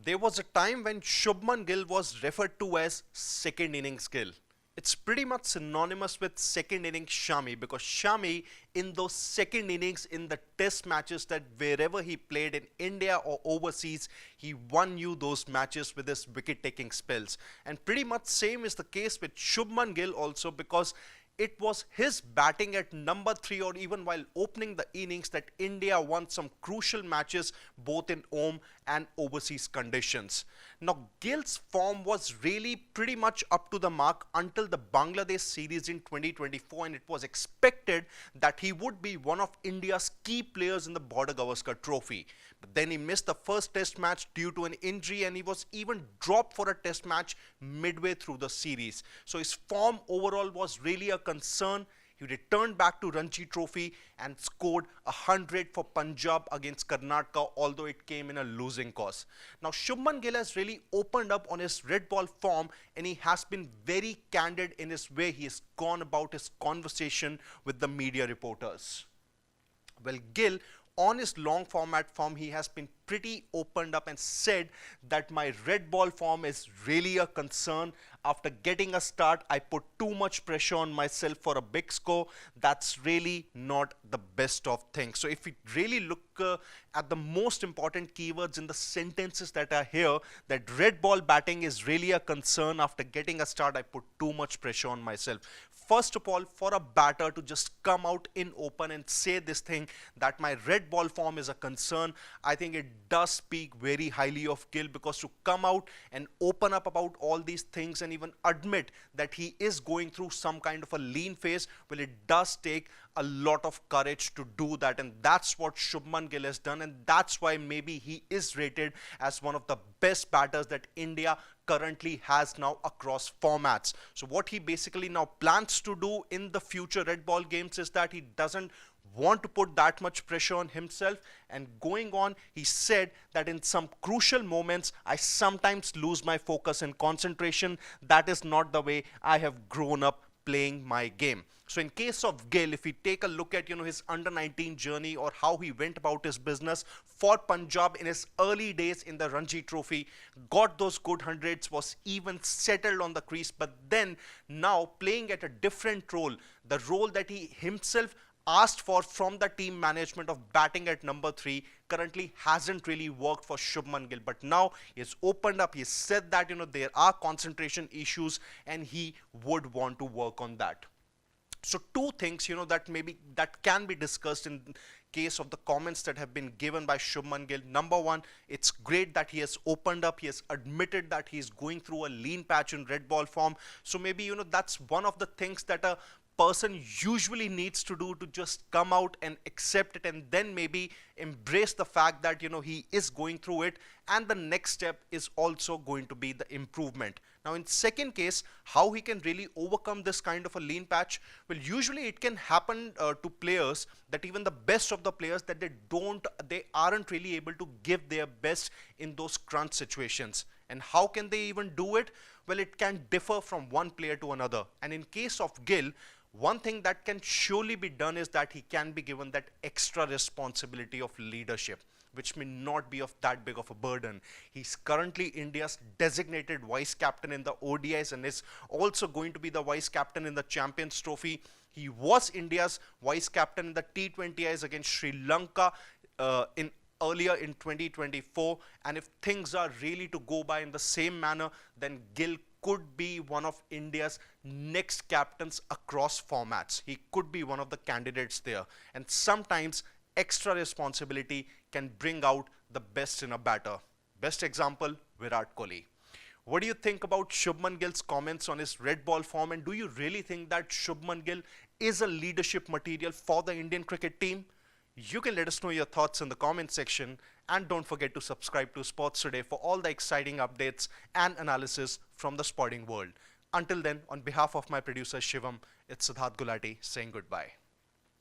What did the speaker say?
There was a time when Shubman Gill was referred to as second innings Gill. It's pretty much synonymous with second innings Shami, because Shami in those second innings in the test matches, that wherever he played in India or overseas, he won you those matches with his wicket taking spells. And pretty much same is the case with Shubman Gill also, because it was his batting at number 3 or even while opening the innings that India won some crucial matches both in home and overseas conditions. Now Gill's form was really pretty much up to the mark until the Bangladesh series in 2024, and it was expected that he would be one of India's key players in the Border Gavaskar Trophy. But then he missed the first test match due to an injury, and he was even dropped for a test match midway through the series. So his form overall was really a concern. He returned back to Ranji Trophy and scored 100 for Punjab against Karnataka, although it came in a losing cause. Now Shubman Gill has really opened up on his red ball form, and he has been very candid in his way he has gone about his conversation with the media reporters. Well, Gill, on his long format form, he has been pretty opened up and said that my red ball form is really a concern. After getting a start, I put too much pressure on myself for a big score. That's really not the best of things. So if we really look at the most important keywords in the sentences that are here, that red ball batting is really a concern. After getting a start, I put too much pressure on myself. First of all, for a batter to just come out in open and say this thing that my red ball form is a concern, I think it does speak very highly of Gill, because to come out and open up about all these things and even admit that he is going through some kind of a lean phase, well, it does take a lot of courage to do that, and that's what Shubman Gill has done, and that's why maybe he is rated as one of the best batters that India currently has now across formats. So what he basically now plans to do in the future red ball games is that he doesn't want to put that much pressure on himself, and going on, he said that in some crucial moments I sometimes lose my focus and concentration. That is not the way I have grown up playing my game. So in case of Gill, if we take a look at his under-19 journey or how he went about his business for Punjab in his early days in the Ranji Trophy, got those good hundreds, was even settled on the crease, but then now playing at a different role, the role that he himself asked for from the team management of batting at number 3, currently hasn't really worked for Shubman Gill. But now he has opened up, he said that there are concentration issues and he would want to work on that. So two things that maybe that can be discussed in case of the comments that have been given by Shubman Gill. Number one, it's great that he has opened up, he has admitted that he is going through a lean patch in red ball form. So maybe that's one of the things that a person usually needs to do, to just come out and accept it, and then maybe embrace the fact that he is going through it, and the next step is also going to be the improvement. Now in second case, how he can really overcome this kind of a lean patch, well, usually it can happen to players that even the best of the players, that they aren't really able to give their best in those crunch situations. And how can they even do it? Well, it can differ from one player to another, and in case of Gill, one thing that can surely be done is that he can be given that extra responsibility of leadership, which may not be of that big of a burden. He's currently India's designated vice captain in the ODIs and is also going to be the vice captain in the Champions Trophy. He was India's vice captain in the T20Is against Sri Lanka earlier in 2024, and if things are really to go by in the same manner, then Gill could be one of India's next captains across formats. He could be one of the candidates there, and sometimes extra responsibility can bring out the best in a batter. Best example, Virat Kohli. What do you think about Shubman Gill's comments on his red ball form, and do you really think that Shubman Gill is a leadership material for the Indian cricket team? You can let us know your thoughts in the comment section, and don't forget to subscribe to Sports Today for all the exciting updates and analysis from the sporting world. Until then, on behalf of my producer Shivam, it's Siddharth Gulati saying goodbye.